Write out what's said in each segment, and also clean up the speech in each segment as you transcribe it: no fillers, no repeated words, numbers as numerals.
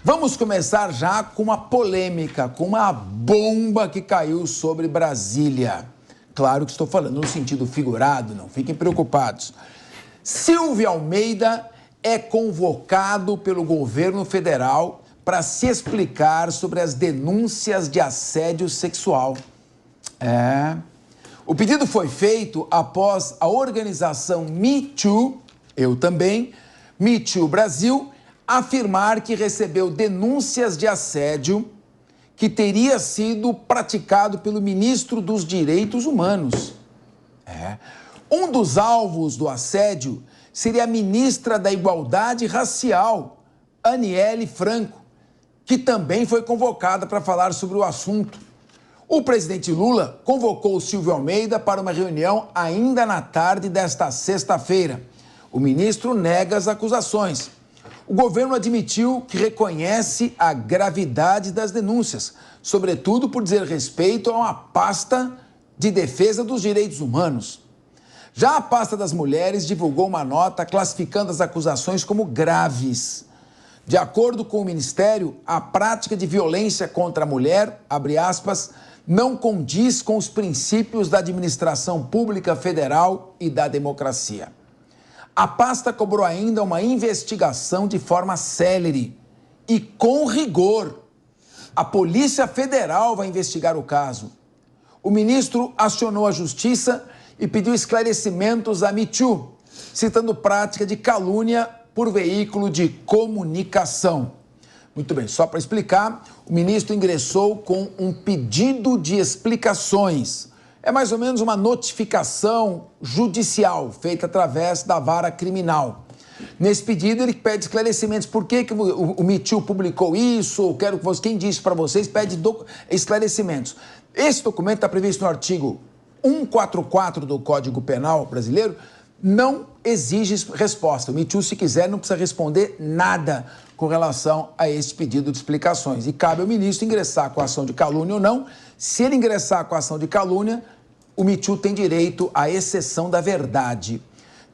Vamos começar já com uma polêmica, com uma bomba que caiu sobre Brasília. Claro que estou falando no sentido figurado, não fiquem preocupados. Silvio Almeida é convocado pelo governo federal para se explicar sobre as denúncias de assédio sexual. O pedido foi feito após a organização Me Too, eu também, Me Too Brasil, afirmar que recebeu denúncias de assédio que teria sido praticado pelo ministro dos Direitos Humanos. Um dos alvos do assédio seria a ministra da Igualdade Racial, Aniele Franco, que também foi convocada para falar sobre o assunto. O presidente Lula convocou o Silvio Almeida para uma reunião ainda na tarde desta sexta-feira. O ministro nega as acusações. O governo admitiu que reconhece a gravidade das denúncias, sobretudo por dizer respeito a uma pasta de defesa dos direitos humanos. Já a pasta das mulheres divulgou uma nota classificando as acusações como graves. De acordo com o Ministério, a prática de violência contra a mulher, abre aspas, não condiz com os princípios da administração pública federal e da democracia. A pasta cobrou ainda uma investigação de forma célere e com rigor. A Polícia Federal vai investigar o caso. O ministro acionou a Justiça e pediu esclarecimentos à Me Too, citando prática de calúnia por veículo de comunicação. Muito bem, só para explicar, o ministro ingressou com um pedido de explicações. É mais ou menos uma notificação judicial feita através da vara criminal. Nesse pedido, ele pede esclarecimentos. Por que o Me Too publicou isso? Quero que vocês, quem disse para vocês, pede esclarecimentos. Esse documento está previsto no artigo 144 do Código Penal brasileiro, não exige resposta. O Me Too, se quiser, não precisa responder nada com relação a esse pedido de explicações. E cabe ao ministro ingressar com a ação de calúnia ou não. Se ele ingressar com a ação de calúnia, o Me Too tem direito à exceção da verdade.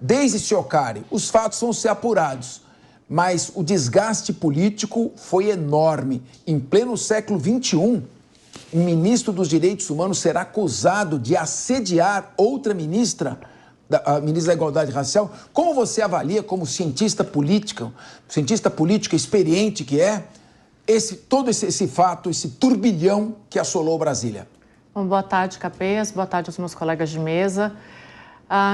Desde Ciocari, os fatos vão ser apurados, mas o desgaste político foi enorme. Em pleno século XXI, um ministro dos Direitos Humanos será acusado de assediar outra ministra, a ministra da Igualdade Racial. Como você avalia, como cientista político experiente que é, todo esse fato, esse turbilhão que assolou Brasília? Bom, boa tarde, Capês. Boa tarde aos meus colegas de mesa.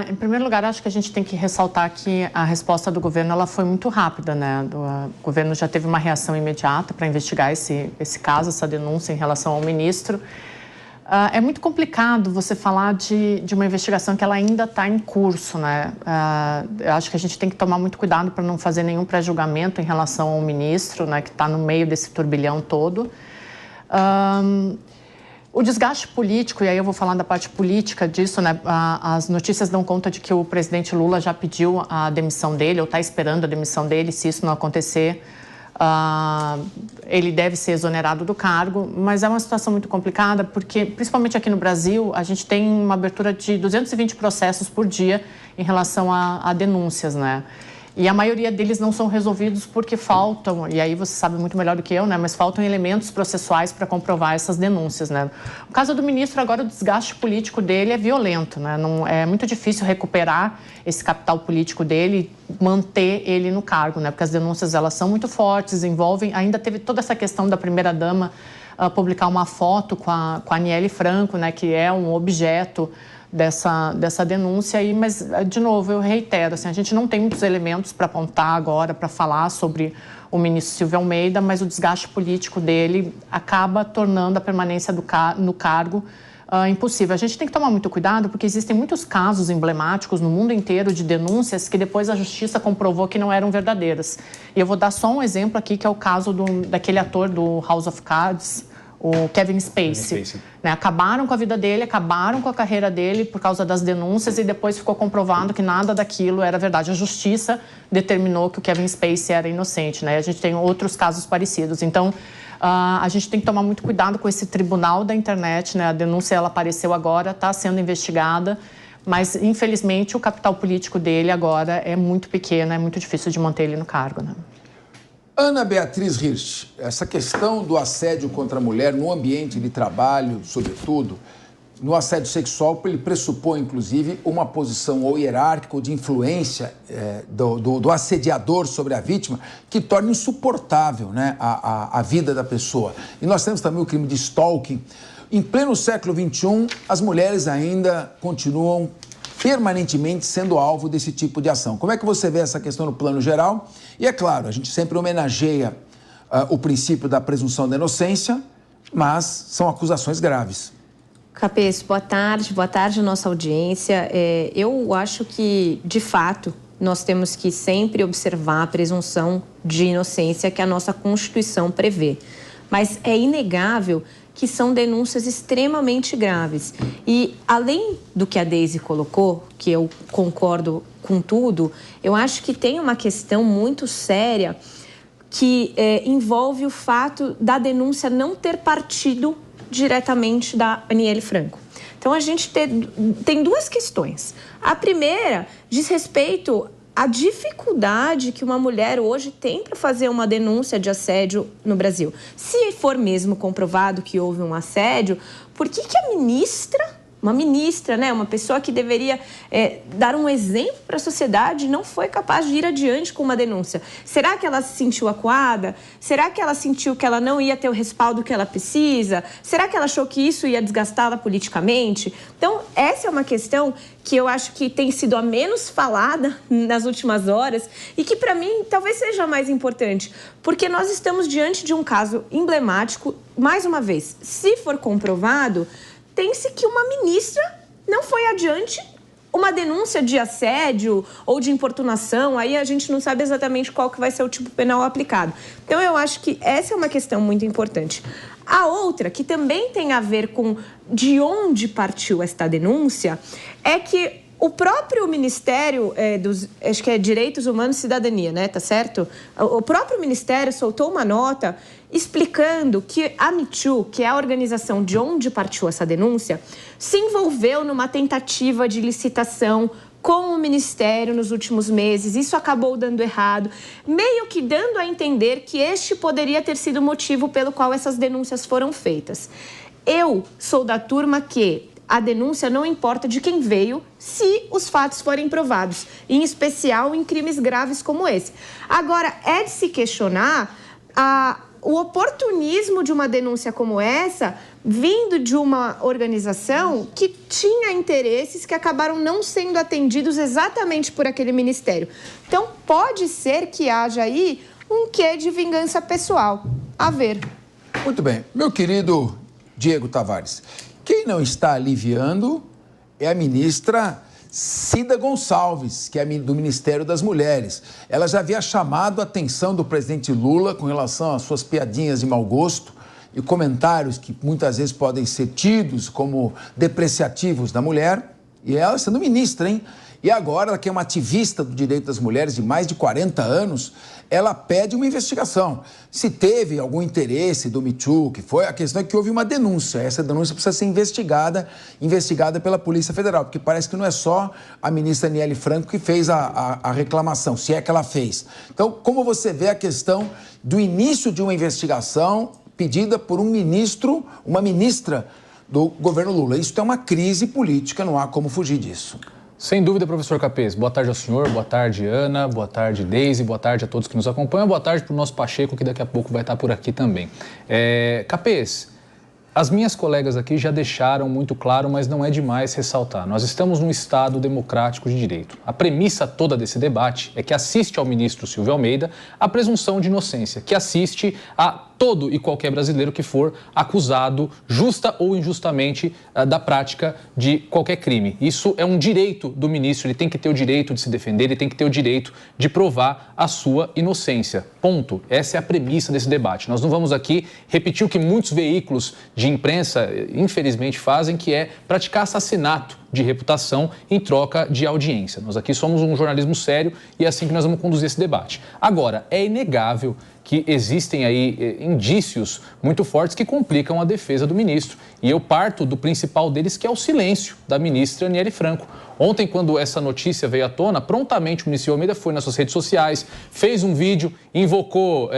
Em primeiro lugar, acho que a gente tem que ressaltar que a resposta do governo ela foi muito rápida, né? O governo já teve uma reação imediata para investigar esse caso, essa denúncia em relação ao ministro. É muito complicado você falar de uma investigação que ela ainda está em curso, né? Eu acho que a gente tem que tomar muito cuidado para não fazer nenhum pré-julgamento em relação ao ministro, né, que está no meio desse turbilhão todo. O desgaste político, e aí eu vou falar da parte política disso, né? As notícias dão conta de que o presidente Lula já pediu a demissão dele, ou está esperando a demissão dele. Se isso não acontecer, ele deve ser exonerado do cargo, mas é uma situação muito complicada porque, principalmente aqui no Brasil, a gente tem uma abertura de 220 processos por dia em relação a denúncias, né? E a maioria deles não são resolvidos porque faltam, e aí você sabe muito melhor do que eu, né? Mas faltam elementos processuais para comprovar essas denúncias, né? No caso do ministro, agora o desgaste político dele é violento, né? Não, é muito difícil recuperar esse capital político dele, manter ele no cargo, né? Porque as denúncias, elas são muito fortes, envolvem... Ainda teve toda essa questão da primeira-dama publicar uma foto com a Aniele Franco, né? Que é um objeto dessa denúncia aí, mas, de novo, eu reitero, assim, a gente não tem muitos elementos para apontar agora, para falar sobre o ministro Silvio Almeida, mas o desgaste político dele acaba tornando a permanência no cargo impossível. A gente tem que tomar muito cuidado, porque existem muitos casos emblemáticos no mundo inteiro de denúncias que depois a justiça comprovou que não eram verdadeiras. E eu vou dar só um exemplo aqui, que é o caso daquele ator do House of Cards, o Kevin Spacey. Né? Acabaram com a vida dele, acabaram com a carreira dele por causa das denúncias e depois ficou comprovado que nada daquilo era verdade. A justiça determinou que o Kevin Spacey era inocente, né? A gente tem outros casos parecidos. Então, a gente tem que tomar muito cuidado com esse tribunal da internet, né? A denúncia, ela apareceu agora, está sendo investigada, mas, infelizmente, o capital político dele agora é muito pequeno, é muito difícil de manter ele no cargo, né? Ana Beatriz Hirsch, essa questão do assédio contra a mulher no ambiente de trabalho, sobretudo, no assédio sexual, ele pressupõe, inclusive, uma posição ou hierárquica ou de influência do assediador sobre a vítima que torna insuportável, né, a vida da pessoa. E nós temos também o crime de stalking. Em pleno século XXI, as mulheres ainda continuam permanentemente sendo alvo desse tipo de ação. Como é que você vê essa questão no plano geral? E é claro, a gente sempre homenageia o princípio da presunção da inocência, mas são acusações graves. Capês, boa tarde nossa audiência. Eu acho que, de fato, nós temos que sempre observar a presunção de inocência que a nossa Constituição prevê. Mas é inegável que são denúncias extremamente graves. E, além do que a Deise colocou, que eu concordo com tudo, eu acho que tem uma questão muito séria que envolve o fato da denúncia não ter partido diretamente da Aniele Franco. Então, a gente tem duas questões. A primeira diz respeito à dificuldade que uma mulher hoje tem para fazer uma denúncia de assédio no Brasil. Se for mesmo comprovado que houve um assédio, por que a uma ministra, né, uma pessoa que deveria dar um exemplo para a sociedade, não foi capaz de ir adiante com uma denúncia? Será que ela se sentiu acuada? Será que ela sentiu que ela não ia ter o respaldo que ela precisa? Será que ela achou que isso ia desgastá-la politicamente? Então, essa é uma questão que eu acho que tem sido a menos falada nas últimas horas e que, para mim, talvez seja a mais importante, porque nós estamos diante de um caso emblemático. Mais uma vez, se for comprovado, tem-se que uma ministra não foi adiante uma denúncia de assédio ou de importunação, aí a gente não sabe exatamente qual que vai ser o tipo penal aplicado. Então, eu acho que essa é uma questão muito importante. A outra, que também tem a ver com de onde partiu esta denúncia, é que o próprio Ministério acho que é Direitos Humanos e Cidadania, né? Tá certo? O próprio Ministério soltou uma nota explicando que a Me Too, que é a organização de onde partiu essa denúncia, se envolveu numa tentativa de licitação com o Ministério nos últimos meses. Isso acabou dando errado, meio que dando a entender que este poderia ter sido o motivo pelo qual essas denúncias foram feitas. Eu sou da turma que a denúncia não importa de quem veio, se os fatos forem provados, em especial em crimes graves como esse. Agora, é de se questionar o oportunismo de uma denúncia como essa, vindo de uma organização que tinha interesses que acabaram não sendo atendidos exatamente por aquele ministério. Então, pode ser que haja aí um quê de vingança pessoal. A ver. Muito bem. Meu querido Diego Tavares, quem não está aliviando é a ministra Cida Gonçalves, que é do Ministério das Mulheres. Ela já havia chamado a atenção do presidente Lula com relação às suas piadinhas de mau gosto e comentários que muitas vezes podem ser tidos como depreciativos da mulher. E ela sendo ministra, hein? E agora, ela que é uma ativista do direito das mulheres de mais de 40 anos, ela pede uma investigação. Se teve algum interesse do Me Too, que foi, a questão é que houve uma denúncia. Essa denúncia precisa ser investigada pela Polícia Federal, porque parece que não é só a ministra Aniele Franco que fez a reclamação, se é que ela fez. Então, como você vê a questão do início de uma investigação pedida por uma ministra do governo Lula? Isso é uma crise política, não há como fugir disso. Sem dúvida, professor Capês. Boa tarde ao senhor, boa tarde, Ana, boa tarde, Deise, boa tarde a todos que nos acompanham, boa tarde para o nosso Pacheco, que daqui a pouco vai estar por aqui também. Capês, as minhas colegas aqui já deixaram muito claro, mas não é demais ressaltar. Nós estamos num Estado democrático de direito. A premissa toda desse debate é que assiste ao ministro Silvio Almeida a presunção de inocência, que assiste a todo e qualquer brasileiro que for acusado, justa ou injustamente, da prática de qualquer crime. Isso é um direito do ministro, ele tem que ter o direito de se defender, ele tem que ter o direito de provar a sua inocência. Ponto. Essa é a premissa desse debate. Nós não vamos aqui repetir o que muitos veículos de imprensa, infelizmente, fazem, que é praticar assassinato de reputação em troca de audiência. Nós aqui somos um jornalismo sério e é assim que nós vamos conduzir esse debate. Agora, é inegável que existem aí indícios muito fortes que complicam a defesa do ministro. E eu parto do principal deles, que é o silêncio da ministra Aniele Franco. Ontem, quando essa notícia veio à tona, prontamente o ministro Almeida foi nas suas redes sociais, fez um vídeo, invocou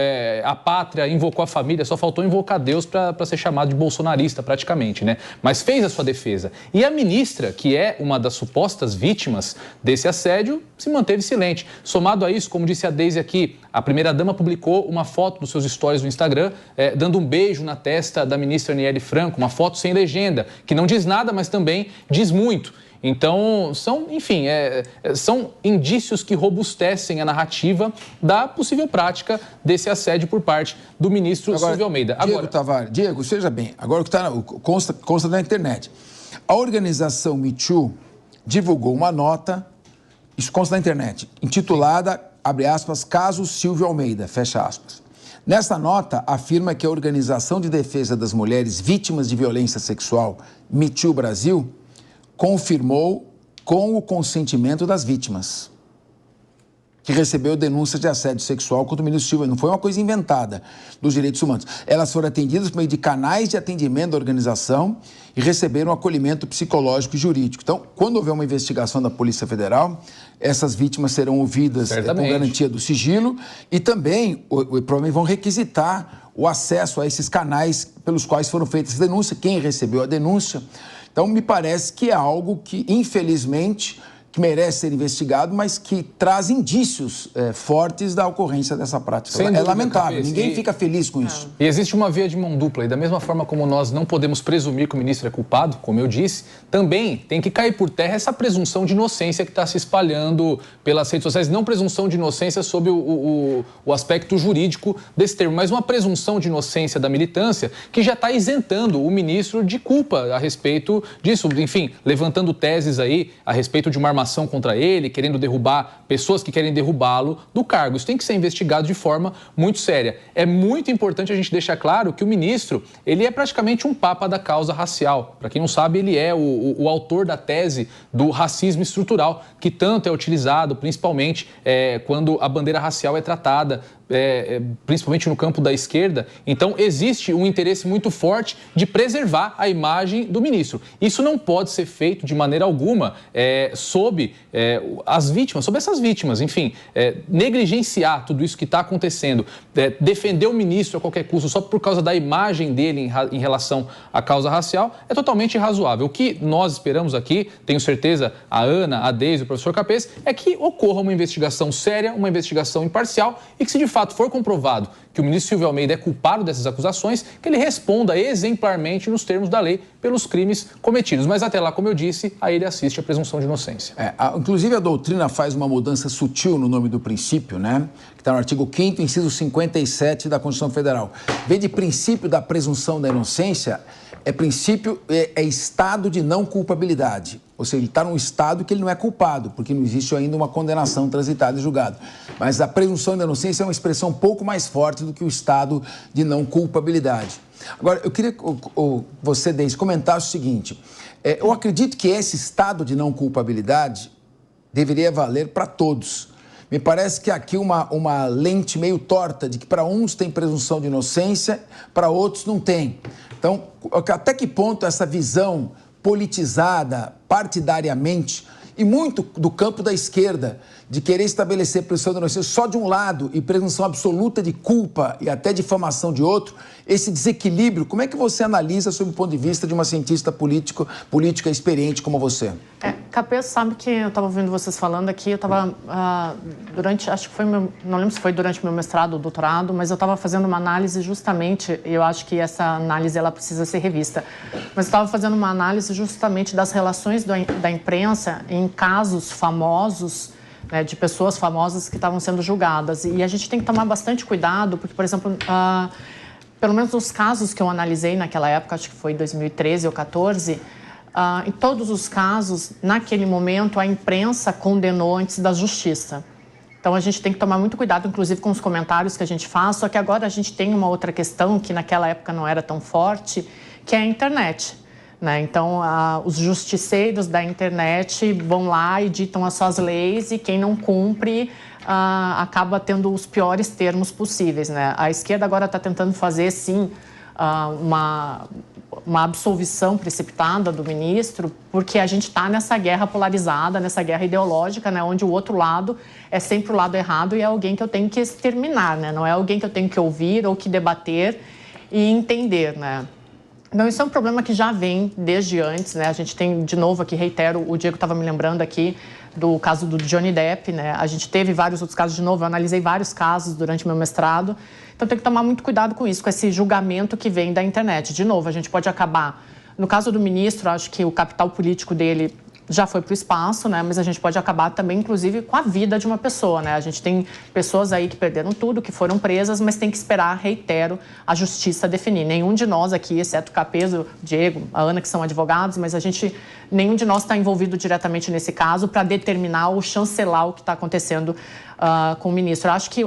a pátria, invocou a família, só faltou invocar Deus para ser chamado de bolsonarista praticamente, né? Mas fez a sua defesa. E a ministra, que é uma das supostas vítimas desse assédio, se manteve silente. Somado a isso, como disse a Deise aqui, a primeira-dama publicou uma foto dos seus stories no Instagram, dando um beijo na testa da ministra Aniele Franco, uma foto sem legenda, que não diz nada, mas também diz muito. Então, são indícios que robustecem a narrativa da possível prática desse assédio por parte do ministro Silvio Almeida. Diego, seja bem, agora o que consta na internet. A organização Me Too divulgou uma nota, isso consta na internet, intitulada, abre aspas, Caso Silvio Almeida, fecha aspas. Nessa nota, afirma que a Organização de Defesa das Mulheres Vítimas de Violência Sexual, Me Too Brasil, confirmou com o consentimento das vítimas que recebeu denúncias de assédio sexual contra o ministro Silvio. Não foi uma coisa inventada dos direitos humanos. Elas foram atendidas por meio de canais de atendimento da organização e receberam acolhimento psicológico e jurídico. Então, quando houver uma investigação da Polícia Federal, essas vítimas serão ouvidas com garantia do sigilo e também provavelmente vão requisitar o acesso a esses canais pelos quais foram feitas as denúncias, quem recebeu a denúncia. Então, me parece que é algo que, infelizmente, que merece ser investigado, mas que traz indícios fortes da ocorrência dessa prática. Sem dúvida, lamentável, ninguém fica feliz com isso. E existe uma via de mão dupla, e da mesma forma como nós não podemos presumir que o ministro é culpado, como eu disse, também tem que cair por terra essa presunção de inocência que está se espalhando pelas redes sociais. Não presunção de inocência sob o aspecto jurídico desse termo, mas uma presunção de inocência da militância que já está isentando o ministro de culpa a respeito disso. Enfim, levantando teses aí a respeito de uma armação contra ele, querendo derrubar pessoas que querem derrubá-lo do cargo. Isso tem que ser investigado de forma muito séria. É muito importante a gente deixar claro que o ministro, ele é praticamente um papa da causa racial. Para quem não sabe, ele é o autor da tese do racismo estrutural, que tanto é utilizado, principalmente quando a bandeira racial é tratada, principalmente no campo da esquerda. Então, existe um interesse muito forte de preservar a imagem do ministro. Isso não pode ser feito de maneira alguma sob as vítimas, sobre essas vítimas. Enfim, negligenciar tudo isso que está acontecendo, defender o ministro a qualquer custo só por causa da imagem dele em relação à causa racial é totalmente irrazoável. O que nós esperamos aqui, tenho certeza, a Ana, a Deise e o professor Capês, é que ocorra uma investigação séria, uma investigação imparcial e que, se de fato for comprovado que o ministro Silvio Almeida é culpado dessas acusações, que ele responda exemplarmente nos termos da lei pelos crimes cometidos. Mas até lá, como eu disse, a ele assiste a presunção de inocência. Inclusive, a doutrina faz uma mudança sutil no nome do princípio, né? Que está no artigo 5º, inciso 57 da Constituição Federal. Em vez de princípio da presunção da inocência, é estado de não culpabilidade. Ou seja, ele está num estado que ele não é culpado, porque não existe ainda uma condenação transitada e julgada. Mas a presunção da inocência é uma expressão um pouco mais forte do que o estado de não culpabilidade. Agora, eu queria que você, Deise, comentasse o seguinte. Eu acredito que esse estado de não culpabilidade deveria valer para todos. Me parece que aqui uma lente meio torta de que para uns tem presunção de inocência, para outros não tem. Então, até que ponto essa visão politizada partidariamente e muito do campo da esquerda de querer estabelecer presunção de inocência só de um lado e presunção absoluta de culpa e até difamação de outro, esse desequilíbrio, como é que você analisa sob o ponto de vista de uma cientista política experiente como você? Capês, sabe que eu estava ouvindo vocês falando aqui, eu estava acho que foi não lembro se foi durante meu mestrado ou doutorado, mas eu estava fazendo uma análise justamente, e eu acho que essa análise ela precisa ser revista, mas eu estava fazendo uma análise justamente das relações da imprensa em casos famosos, né, de pessoas famosas que estavam sendo julgadas. E a gente tem que tomar bastante cuidado, porque, por exemplo, pelo menos nos casos que eu analisei naquela época, acho que foi 2013 ou 2014, em todos os casos, naquele momento, a imprensa condenou antes da justiça. Então, a gente tem que tomar muito cuidado, inclusive, com os comentários que a gente faz, só que agora a gente tem uma outra questão que naquela época não era tão forte, que é a internet. né? Então, os justiceiros da internet vão lá e ditam as suas leis e quem não cumpre acaba tendo os piores termos possíveis, né? A esquerda agora está tentando fazer, sim, uma absolvição precipitada do ministro, porque a gente está nessa guerra polarizada, nessa guerra ideológica, né? Onde o outro lado é sempre o lado errado e é alguém que eu tenho que exterminar, né? Não é alguém que eu tenho que ouvir ou que debater e entender, né? Então, isso é um problema que já vem desde antes, né? A gente tem, de novo aqui, reitero, o Diego estava me lembrando aqui do caso do Johnny Depp, né? A gente teve vários outros casos, de novo, eu analisei vários casos durante meu mestrado. Então, tem que tomar muito cuidado com isso, com esse julgamento que vem da internet. De novo, a gente pode acabar... No caso do ministro, acho que o capital político dele já foi para o espaço, né? Mas a gente pode acabar também, inclusive, com a vida de uma pessoa, né? A gente tem pessoas aí que perderam tudo, que foram presas, mas tem que esperar, reitero, a justiça definir. Nenhum de nós aqui, exceto o Capês, o Diego, a Ana, que são advogados, mas nenhum de nós está envolvido diretamente nesse caso para determinar ou chancelar o que está acontecendo com o ministro. Eu acho que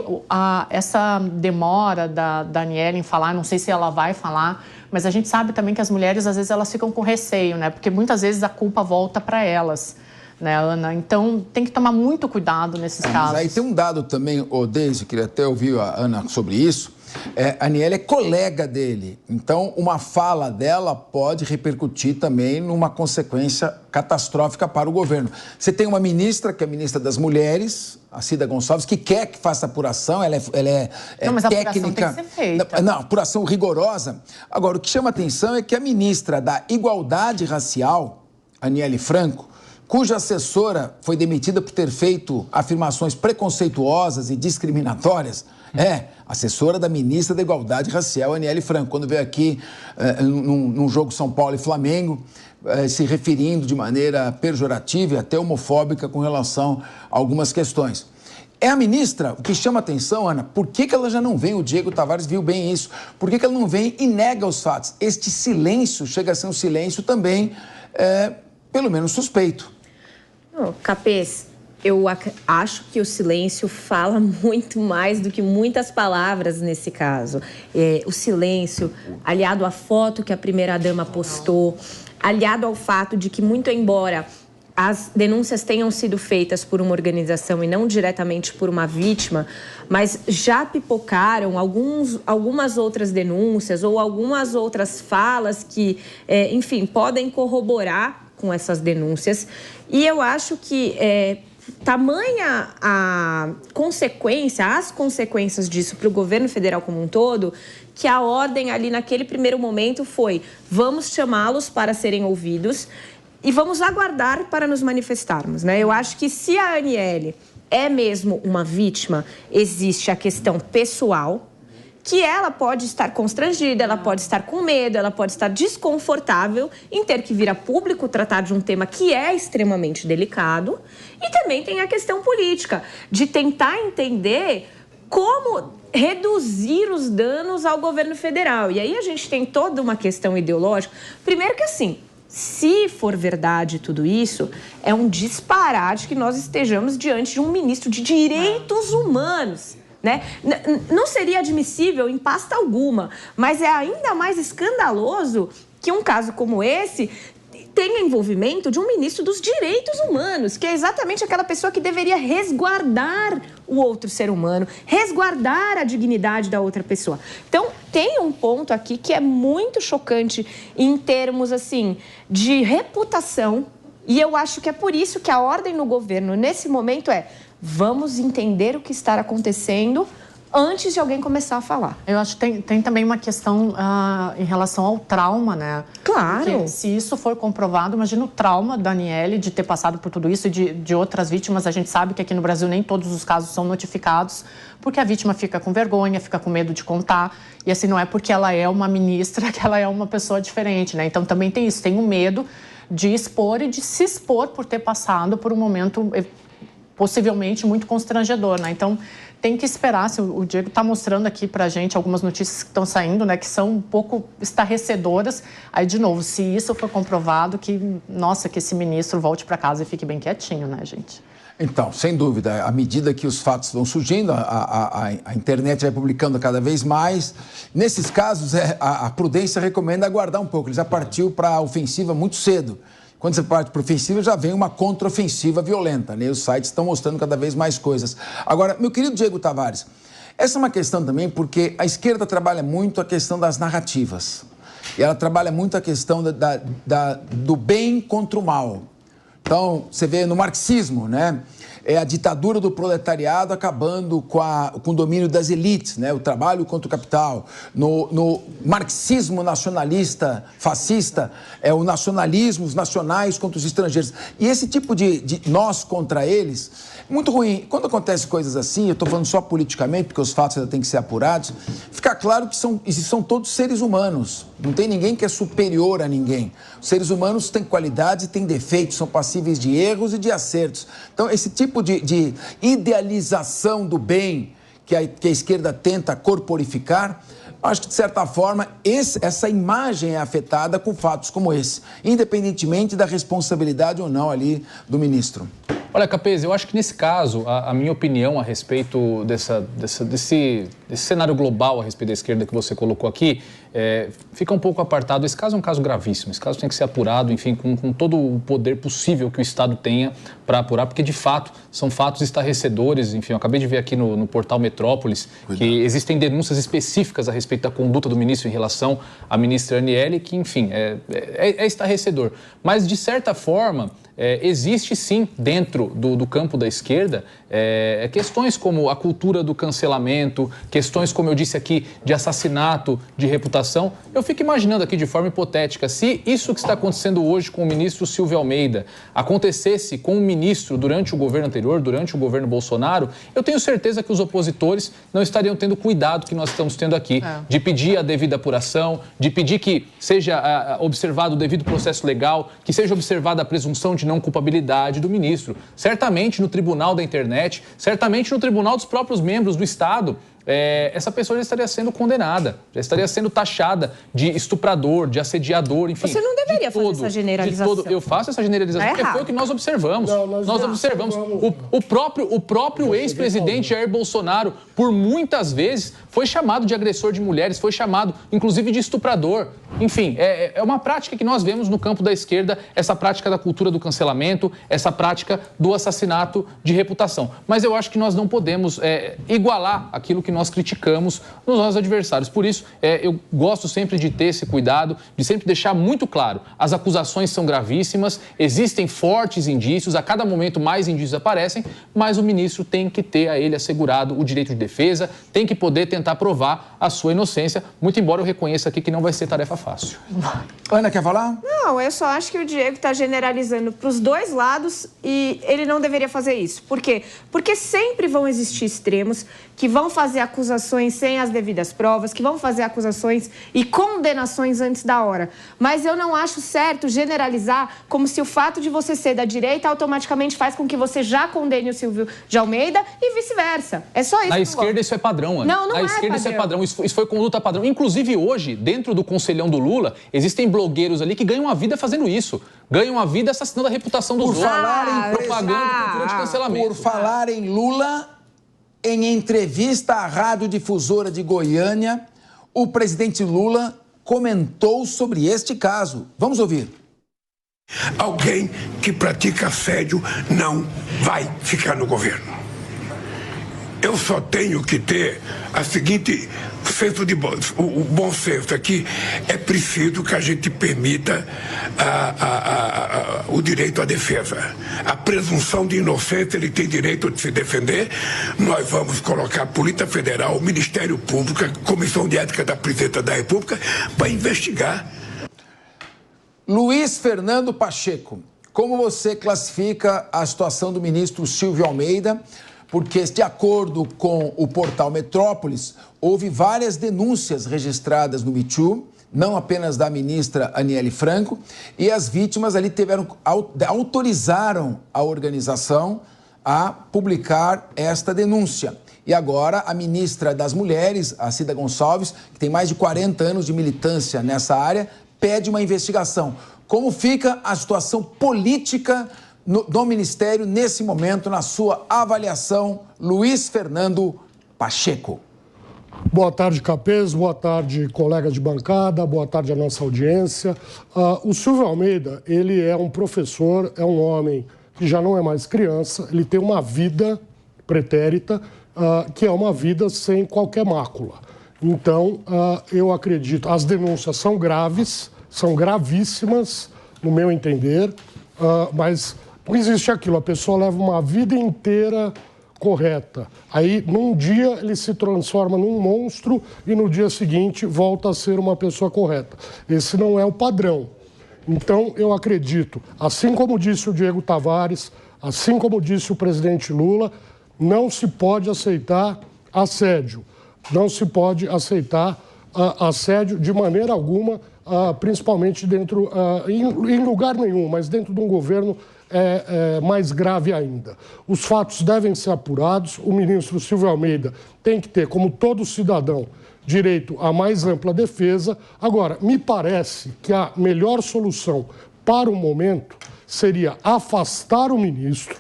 essa demora da Aniele em falar, não sei se ela vai falar, mas a gente sabe também que as mulheres, às vezes, elas ficam com receio, né? Porque muitas vezes a culpa volta para elas, né, Ana? Então, tem que tomar muito cuidado nesses casos. Mas aí tem um dado também, Deise, queria até ouvir a Ana sobre isso. A Aniele é colega dele, então uma fala dela pode repercutir também numa consequência catastrófica para o governo. Você tem uma ministra, que é a ministra das Mulheres, a Cida Gonçalves, que quer que faça apuração, ela é não, mas técnica. A apuração tem que ser feita. Não, apuração rigorosa. Agora, o que chama atenção é que a ministra da Igualdade Racial, Aniele Franco, cuja assessora foi demitida por ter feito afirmações preconceituosas e discriminatórias, assessora da ministra da Igualdade Racial, Aniele Franco, quando veio aqui num jogo São Paulo e Flamengo, se referindo de maneira pejorativa e até homofóbica com relação a algumas questões. É a ministra, o que chama atenção, Ana, por que ela já não vem? O Diego Tavares viu bem isso. Por que ela não vem e nega os fatos? Este silêncio chega a ser um silêncio também, pelo menos suspeito. Capês, eu acho que o silêncio fala muito mais do que muitas palavras nesse caso. O silêncio, aliado à foto que a primeira-dama postou, aliado ao fato de que, muito embora as denúncias tenham sido feitas por uma organização e não diretamente por uma vítima, mas já pipocaram algumas outras denúncias ou algumas outras falas que, enfim, podem corroborar com essas denúncias. E eu acho que tamanha as consequências disso para o governo federal como um todo, que a ordem ali naquele primeiro momento foi: vamos chamá-los para serem ouvidos e vamos aguardar para nos manifestarmos, né? Eu acho que se a Aniele é mesmo uma vítima, existe a questão pessoal, que ela pode estar constrangida, ela pode estar com medo, ela pode estar desconfortável em ter que vir a público tratar de um tema que é extremamente delicado. E também tem a questão política, de tentar entender como reduzir os danos ao governo federal. E aí a gente tem toda uma questão ideológica. Primeiro que, assim, se for verdade tudo isso, é um disparate que nós estejamos diante de um ministro de direitos humanos, né? Não seria admissível em pasta alguma, mas é ainda mais escandaloso que um caso como esse tenha envolvimento de um ministro dos direitos humanos, que é exatamente aquela pessoa que deveria resguardar o outro ser humano, resguardar a dignidade da outra pessoa. Então, tem um ponto aqui que é muito chocante em termos, assim, de reputação, e eu acho que é por isso que a ordem no governo, nesse momento, vamos entender o que está acontecendo antes de alguém começar a falar. Eu acho que tem também uma questão em relação ao trauma, né? Claro. Porque se isso for comprovado, imagina o trauma da Aniele de ter passado por tudo isso e de outras vítimas. A gente sabe que aqui no Brasil nem todos os casos são notificados, porque a vítima fica com vergonha, fica com medo de contar. E assim, não é porque ela é uma ministra que ela é uma pessoa diferente, né? Então também tem isso, tem um medo de expor e de se expor por ter passado por um momento possivelmente muito constrangedor, né? Então, tem que esperar. O Diego está mostrando aqui para a gente algumas notícias que estão saindo, né? Que são um pouco estarrecedoras. Aí, de novo, se isso for comprovado, que esse ministro volte para casa e fique bem quietinho, né, gente? Então, sem dúvida, à medida que os fatos vão surgindo, a internet vai publicando cada vez mais. Nesses casos, a prudência recomenda aguardar um pouco. Ele já partiu para a ofensiva muito cedo. Quando você parte para a ofensiva, já vem uma contraofensiva violenta, né? Os sites estão mostrando cada vez mais coisas. Agora, meu querido Diego Tavares, essa é uma questão também porque a esquerda trabalha muito a questão das narrativas. E ela trabalha muito a questão do bem contra o mal. Então, você vê no marxismo, né? É a ditadura do proletariado acabando com o domínio das elites, né? O trabalho contra o capital. No marxismo nacionalista, fascista, é o nacionalismo, os nacionais contra os estrangeiros. E esse tipo de nós contra eles, muito ruim. Quando acontecem coisas assim, eu estou falando só politicamente, porque os fatos ainda têm que ser apurados, fica claro que são todos seres humanos. Não tem ninguém que é superior a ninguém. Os seres humanos têm qualidades e têm defeitos, são passíveis de erros e de acertos. Então, esse tipo de idealização do bem que a esquerda tenta corporificar, acho que, de certa forma, essa imagem é afetada com fatos como esse, independentemente da responsabilidade ou não ali do ministro. Olha, Capês, eu acho que nesse caso, a minha opinião a respeito desse cenário global a respeito da esquerda que você colocou aqui, fica um pouco apartado. Esse caso é um caso gravíssimo, esse caso tem que ser apurado, enfim, com todo o poder possível que o Estado tenha para apurar, porque de fato são fatos estarrecedores. Enfim, eu acabei de ver aqui no portal Metrópolis que existem denúncias específicas a respeito da conduta do ministro em relação à ministra Aniele, que, enfim, é estarrecedor. Mas, de certa forma, existe sim, dentro do campo da esquerda, questões como a cultura do cancelamento, questões, como eu disse aqui, de assassinato de reputação. Eu fico imaginando aqui de forma hipotética, se isso que está acontecendo hoje com o ministro Silvio Almeida acontecesse com o ministro durante o governo anterior, durante o governo Bolsonaro, eu tenho certeza que os opositores não estariam tendo o cuidado que nós estamos tendo aqui, de pedir a devida apuração, de pedir que seja observado o devido processo legal, que seja observada a presunção de não culpabilidade do ministro. Certamente no tribunal da internet, certamente no tribunal dos próprios membros do Estado, essa pessoa já estaria sendo condenada, já estaria sendo taxada de estuprador, de assediador, enfim. Você não deveria fazer essa generalização. É Eu faço essa generalização porque foi o que nós observamos. Nós observamos. O próprio ex-presidente Jair Bolsonaro, por muitas vezes, foi chamado de agressor de mulheres, foi chamado, inclusive, de estuprador. Enfim, é uma prática que nós vemos no campo da esquerda, essa prática da cultura do cancelamento, essa prática do assassinato de reputação. Mas eu acho que nós não podemos igualar aquilo que nós criticamos nos nossos adversários. Por isso, eu gosto sempre de ter esse cuidado, de sempre deixar muito claro, as acusações são gravíssimas, existem fortes indícios, a cada momento mais indícios aparecem, mas o ministro tem que ter a ele assegurado o direito de defesa, tem que poder tentar provar a sua inocência, muito embora eu reconheça aqui que não vai ser tarefa fácil. Ana, quer falar? Não, eu só acho que o Diego está generalizando para os dois lados e ele não deveria fazer isso. Por quê? Porque sempre vão existir extremos que vão fazer acusações sem as devidas provas, que vão fazer acusações e condenações antes da hora. Mas eu não acho certo generalizar como se o fato de você ser da direita automaticamente faz com que você já condene o Silvio de Almeida e vice-versa. É só isso. Na esquerda isso é padrão, Ana. Não, não é padrão. Na esquerda isso é padrão. Isso foi conduta padrão. Inclusive hoje, dentro do conselhão do Lula, existem blogueiros ali que ganham a vida fazendo isso. Ganham a vida assassinando a reputação dos outros. Propaganda, cultura de cancelamento. Por falar em Lula, em entrevista à radiodifusora de Goiânia, o presidente Lula comentou sobre este caso. Vamos ouvir. Alguém que pratica assédio não vai ficar no governo. Eu só tenho que ter a seguinte senso de o bom senso aqui. É preciso que a gente permita o direito à defesa. A presunção de inocência, ele tem direito de se defender. Nós vamos colocar a Polícia Federal, o Ministério Público, a Comissão de Ética da Presidência da República para investigar. Luiz Fernando Pacheco, como você classifica a situação do ministro Silvio Almeida? Porque, de acordo com o portal Metrópolis, houve várias denúncias registradas no Me Too, não apenas da ministra Aniele Franco, e as vítimas ali autorizaram a organização a publicar esta denúncia. E agora a ministra das Mulheres, a Cida Gonçalves, que tem mais de 40 anos de militância nessa área, pede uma investigação. Como fica a situação política do Ministério nesse momento, na sua avaliação, Luiz Fernando Pacheco. Boa tarde, Capês. Boa tarde, colegas de bancada. Boa tarde à nossa audiência. O Silvio Almeida, ele é um professor, é um homem que já não é mais criança, ele tem uma vida pretérita, que é uma vida sem qualquer mácula. Então, eu acredito, as denúncias são graves, são gravíssimas, no meu entender, mas não existe aquilo, a pessoa leva uma vida inteira correta. Aí, num dia, ele se transforma num monstro e no dia seguinte volta a ser uma pessoa correta. Esse não é o padrão. Então, eu acredito, assim como disse o Diego Tavares, assim como disse o presidente Lula, não se pode aceitar assédio. Não se pode aceitar assédio de maneira alguma, principalmente dentro, em lugar nenhum, mas dentro de um governo mais grave ainda. Os fatos devem ser apurados, o ministro Silvio Almeida tem que ter, como todo cidadão, direito à mais ampla defesa. Agora, me parece que a melhor solução para o momento seria afastar o ministro,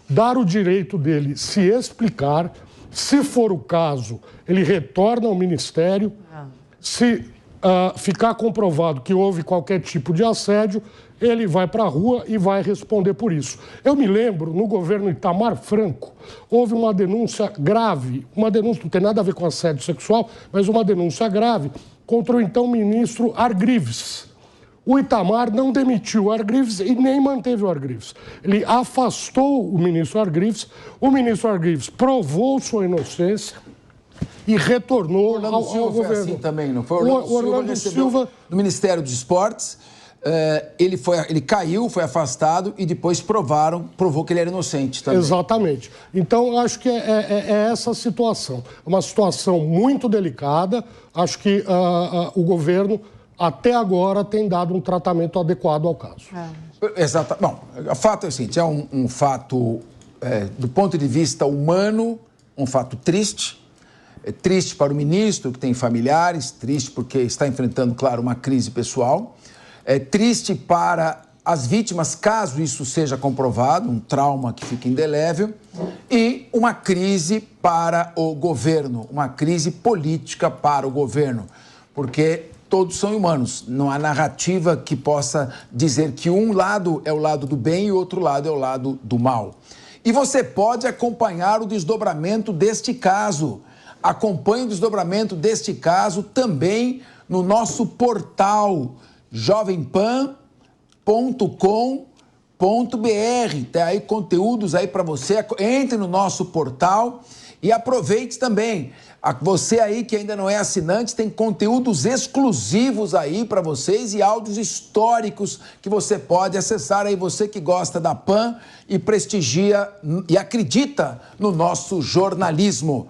dar o direito dele se explicar. Se for o caso, ele retorna ao Ministério. Se ficar comprovado que houve qualquer tipo de assédio, ele vai para a rua e vai responder por isso. Eu me lembro, no governo Itamar Franco, houve uma denúncia grave, uma denúncia não tem nada a ver com assédio sexual, mas uma denúncia grave contra o então ministro Argrives. O Itamar não demitiu o Argrives e nem manteve o Argrives. Ele afastou o ministro Argrives provou sua inocência e retornou ao Silva governo. foi assim também, não foi? Orlando Silva do Ministério dos Esportes, ele caiu, foi afastado e depois provou que ele era inocente também. Exatamente. Então, eu acho que é essa a situação. Uma situação muito delicada. Acho que o governo, até agora, tem dado um tratamento adequado ao caso. Exato. Bom, o fato é o seguinte, é um fato, do ponto de vista humano, um fato triste. É triste para o ministro, que tem familiares, triste porque está enfrentando, claro, uma crise pessoal. É triste para as vítimas, caso isso seja comprovado, um trauma que fica indelével. E uma crise para o governo, uma crise política para o governo, porque todos são humanos. Não há narrativa que possa dizer que um lado é o lado do bem e o outro lado é o lado do mal. E você pode acompanhar o desdobramento deste caso. Acompanhe o desdobramento deste caso também no nosso portal jovempan.com.br. Tem aí conteúdos aí para você. Entre no nosso portal e aproveite também. Você aí que ainda não é assinante, tem conteúdos exclusivos aí para vocês e áudios históricos que você pode acessar aí, você que gosta da PAN e prestigia e acredita no nosso jornalismo.